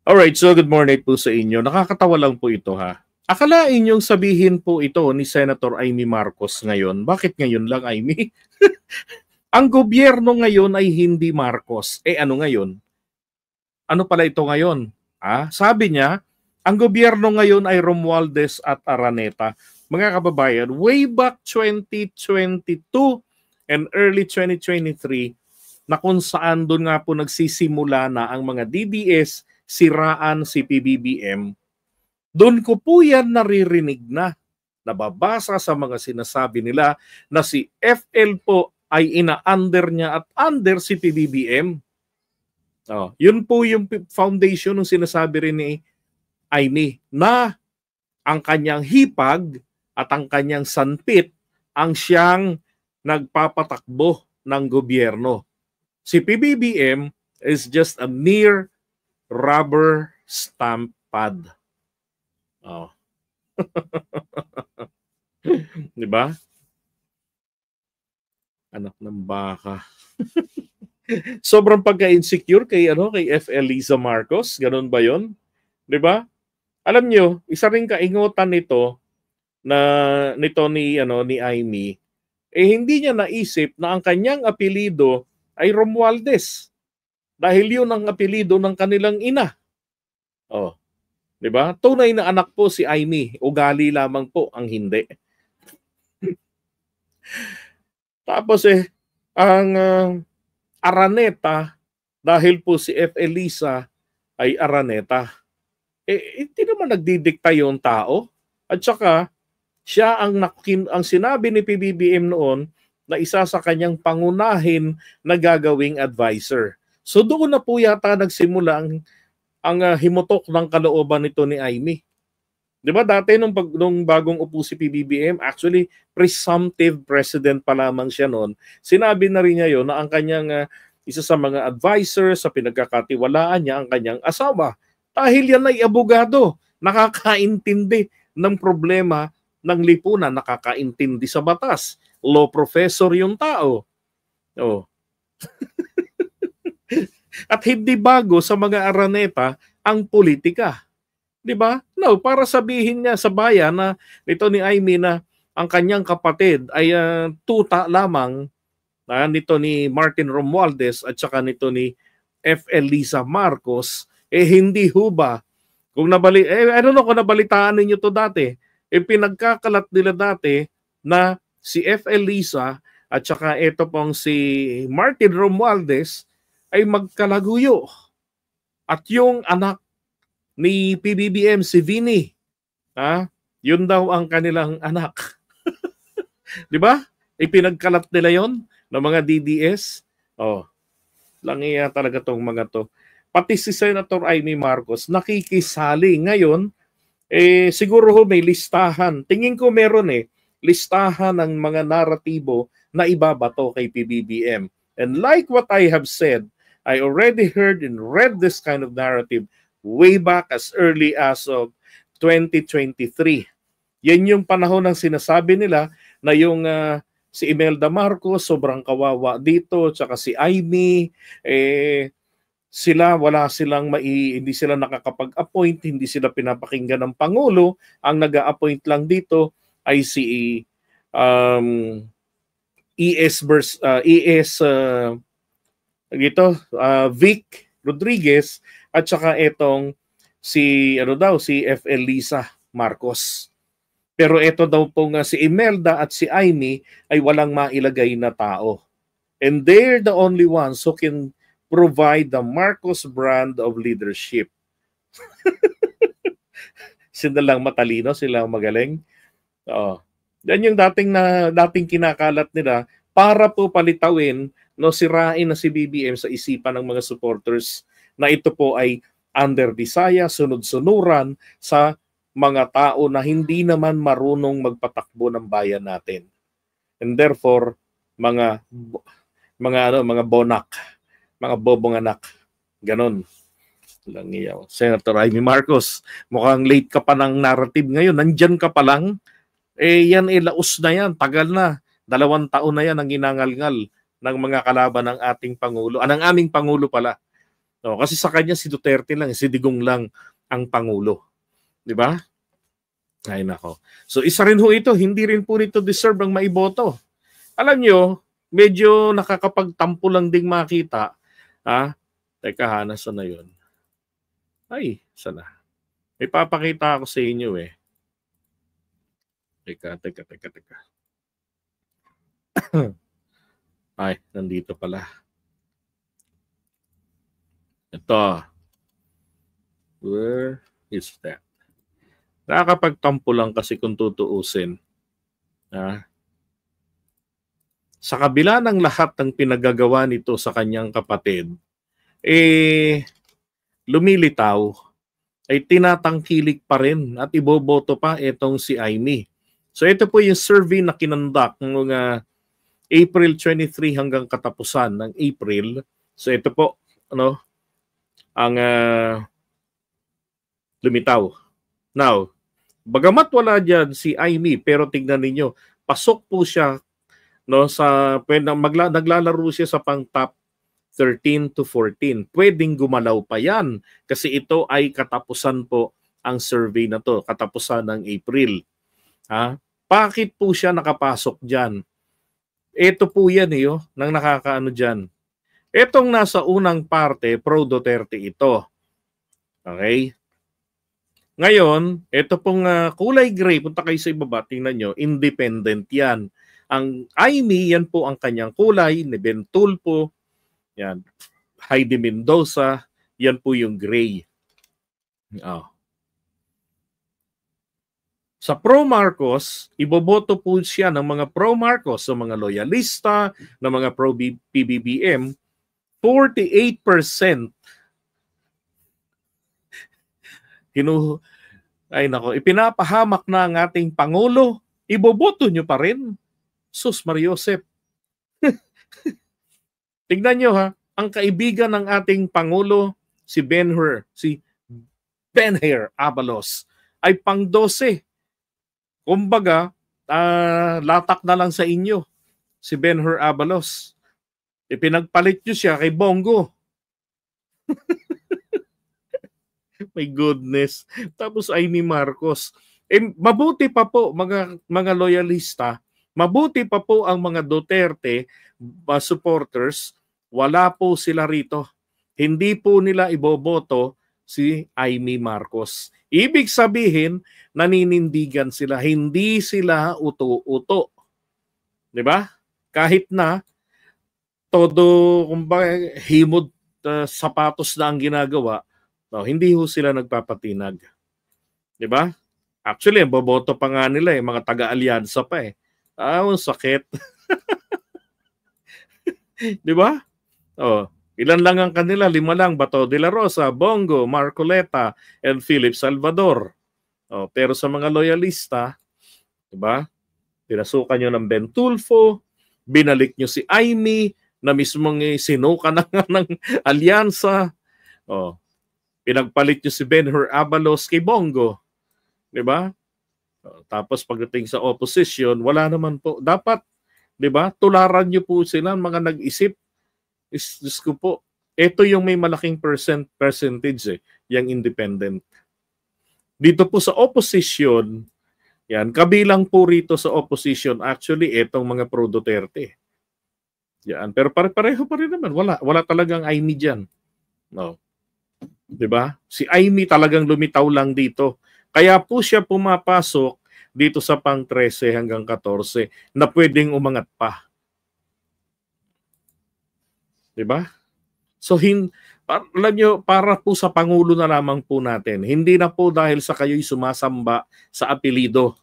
Alright, so good morning po sa inyo. Nakakatawa lang po ito ha. Akalain niyong sabihin po ito ni Senator Amy Marcos ngayon. Bakit ngayon lang, Amy? Ang gobyerno ngayon ay hindi Marcos. Ano ngayon? Ano pala ito ngayon? Sabi niya, ang gobyerno ngayon ay Romualdez at Araneta. Mga kababayan, way back 2022 and early 2023, na kung saan doon nga po nagsisimula na ang mga DDS siraan si PBBM, doon ko po yan naririnig na nababasa sa mga sinasabi nila na si FL po ay ina-under niya at under si PBBM. Yun po yung foundation ng sinasabi rin ni Amy na ang kanyang hipag at ang kanyang sanpit ang siyang nagpapatakbo ng gobyerno. Si PBBM is just a mere rubber stamp pad. Di ba? Anak ng baka. Sobrang pagka-insecure kay FL Liza Marcos, ganun ba 'yon? 'Di ba? Alam niyo, isa ring kaingutan nito ni Amy, hindi niya naisip na ang kanyang apelyido ay Romualdez. Dahil 'yun ang apelyido ng kanilang ina. 'Di ba? Tunay na anak po si Amy, ugali lamang po ang hindi. Tapos ang Araneta, dahil po si FL Liza ay Araneta, hindi naman nagdidikta yung tao. At saka, siya ang sinabi ni PBBM noon na isa sa kanyang pangunahin na gagawing advisor. So doon na po yata nagsimula ang himutok ng kalooban nito ni Amy. Di ba dati nung bagong upo si PBBM, actually presumptive president pa lamang siya noon, sinabi na rin niya yon na ang kanyang isa sa mga advisor sa pinagkakatiwalaan niya ang kanyang asawa. Dahil yan ay abogado, nakakaintindi ng problema ng lipunan, nakakaintindi sa batas. Law professor yung tao. At hindi bago sa mga Araneta ang politika. 'Di ba? No, para sabihin niya sa bayan na nito ni Amy na ang kanyang kapatid ay tuta lamang nito ni Martin Romualdez at saka nito ni FL Liza Marcos, hindi ho ba? Kung I don't know kung nabalitaan ninyo to dati, pinagkakalat nila dati na si FL Liza at saka ito pong si Martin Romualdez ay magkalaguyo. At yung anak ni PBBM, si Vinny, yun daw ang kanilang anak. Di ba? Ipinagkalat nila yon ng mga DDS. Langiya talaga tong mga to. Pati si Senator Amy Marcos nakikisali ngayon. Siguro may listahan. Tingin ko meron listahan ng mga naratibo na ibabato kay PBBM. And like what I have said, I already heard and read this kind of narrative way back as early as of 2023. Yan yung panahon ng sinasabi nila na yung si Imelda Marcos sobrang kawawa dito, tsaka si Amy, hindi sila nakakapag-appoint, hindi sila pinapakinggan ng Pangulo. Ang nag-a-appoint lang dito ay si Vic Rodriguez at saka etong si FL Liza Marcos. Pero ito daw pong si Imelda at si Amy ay walang mailagay na tao. And they're the only ones who can provide the Marcos brand of leadership. Sila lang matalino, sila lang magaling. Yan yung dating kinakalat nila para po palitawin, sirain na si BBM sa isipan ng mga supporters na ito po ay underdesire, sunod-sunuran sa mga tao na hindi naman marunong magpatakbo ng bayan natin. And therefore, mga bonak, mga bobong anak, ganon. Langiyaw. Senator Amy Marcos, mukhang late ka pa ng narrative ngayon. Nandyan ka pa lang. Yan laos na yan. Tagal na. 2 taon na yan ang ginangalngal ng mga kalaban ng ating Pangulo. Ng aming Pangulo pala. No, kasi sa kanya si Duterte lang, si Digong lang ang Pangulo. Di ba? Ay nako. So isa rin ho ito, hindi rin po nito deserve ang maiboto. Alam nyo, medyo nakakapagtampo lang ding makita. Ha? Teka ha, nasa na yun? Ay, sana. May papakita ako sa inyo eh. Teka. Ay, nandito pala. Ito. Where is that? Nakakapagtampo lang kasi kung tutuusin. Sa kabila ng lahat ng pinagagawa nito sa kanyang kapatid, lumilitaw, ay tinatangkilik pa rin at iboboto pa itong si Amy. So ito po yung survey na kinonduct noong April 23 hanggang katapusan ng April. So ito po, ang lumitaw. Now, bagamat wala dyan si Amy, pero tignan ninyo, pasok po siya sa naglalaro siya sa pang top 13 to 14. Pwedeng gumalaw pa yan kasi ito ay katapusan po ang survey na to, katapusan ng April. Bakit po siya nakapasok dyan? Ito po yan nang nakakaano dyan. Itong nasa unang parte, pro-Duterte ito. Okay? Ngayon, ito pong kulay gray, punta kayo sa ibaba, tingnan nyo, independent yan. Ang Amy, yan po ang kanyang kulay, ni Ben Tulfo, yan, Heidi Mendoza, yan po yung gray. Sa pro-Marcos, iboboto po siya ng mga pro-Marcos, sa mga loyalista, ng mga pro-PBBM, 48%. Ipinapahamak na ang ating Pangulo, iboboto nyo pa rin. Sus Mariosep. Tignan nyo ang kaibigan ng ating Pangulo, si Ben-Hur Abalos, ay pang-12. Kumbaga, latak na lang sa inyo si Ben-Hur Abalos. Ipinagpalit nyo siya kay Bongo. My goodness. Tapos Amy Marcos. Mabuti pa po mga loyalista, mabuti pa po ang mga Duterte supporters, wala po sila rito. Hindi po nila iboboto si Amy Marcos. Ibig sabihin, naninindigan sila. Hindi sila uto-uto. Di ba? Kahit na todo himod sapatos na ang ginagawa, hindi ho sila nagpapatinag. Di ba? Actually, boboto pa nga nila mga taga-alyansa pa sakit. Di ba? Ilan lang ang kanila? 5 lang. Bato de la Rosa, Bongo, Marcoleta, and Philip Salvador. Pero sa mga loyalista, di ba? Pinasukan nyo ng Ben Tulfo, binalik nyo si Amy, na mismong sinuka na ng alyansa. Pinagpalit nyo si Ben-Hur Abalos kay Bongo. Di ba? Tapos pagdating sa opposition, wala naman po. Dapat, di ba, tularan nyo po sila, mga nag-isip. Diyos ko po, ito yung may malaking percentage yung independent. Dito po sa opposition, yan, kabilang po rito sa opposition, actually, itong mga pro-Duterte. Yan, pero pareho pa rin naman. Wala talagang Amy dyan. No. Diba? Si Amy talagang lumitaw lang dito. Kaya po siya pumapasok dito sa pang 13 hanggang 14 na pwedeng umangat pa. Diba? So, alam nyo, para po sa Pangulo na lamang po natin. Hindi na po dahil sa kayo'y sumasamba sa apelido.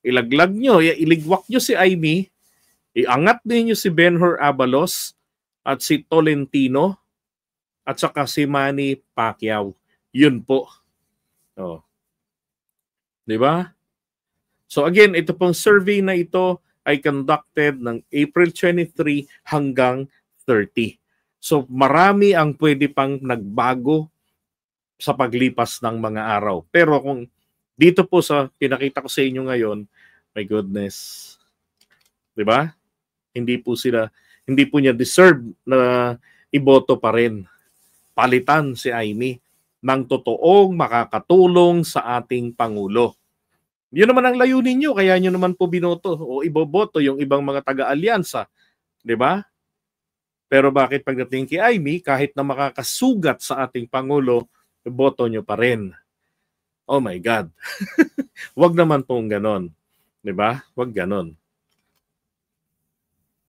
Ilaglag nyo, iligwak nyo si Amy, iangat ninyo si Ben-Hur Abalos at si Tolentino at saka si Manny Pacquiao. Yun po. Diba? So again, ito pong survey na ito ay conducted ng April 23 hanggang 30. So marami ang pwede pang nagbago sa paglipas ng mga araw. Pero kung dito po sa pinakita ko sa inyo ngayon, my goodness. 'Di ba? Hindi po niya deserve na iboto pa rin. palitan si Amy ng totoong makakatulong sa ating Pangulo. Yun naman ang layunin nyo, kaya nyo naman po binoto o iboboto yung ibang mga taga-alyansa. Di ba? Pero bakit pagdating kay Amy, kahit na makakasugat sa ating Pangulo, boto nyo pa rin? Oh my God. Wag naman pong ganon. Di ba? Wag ganon.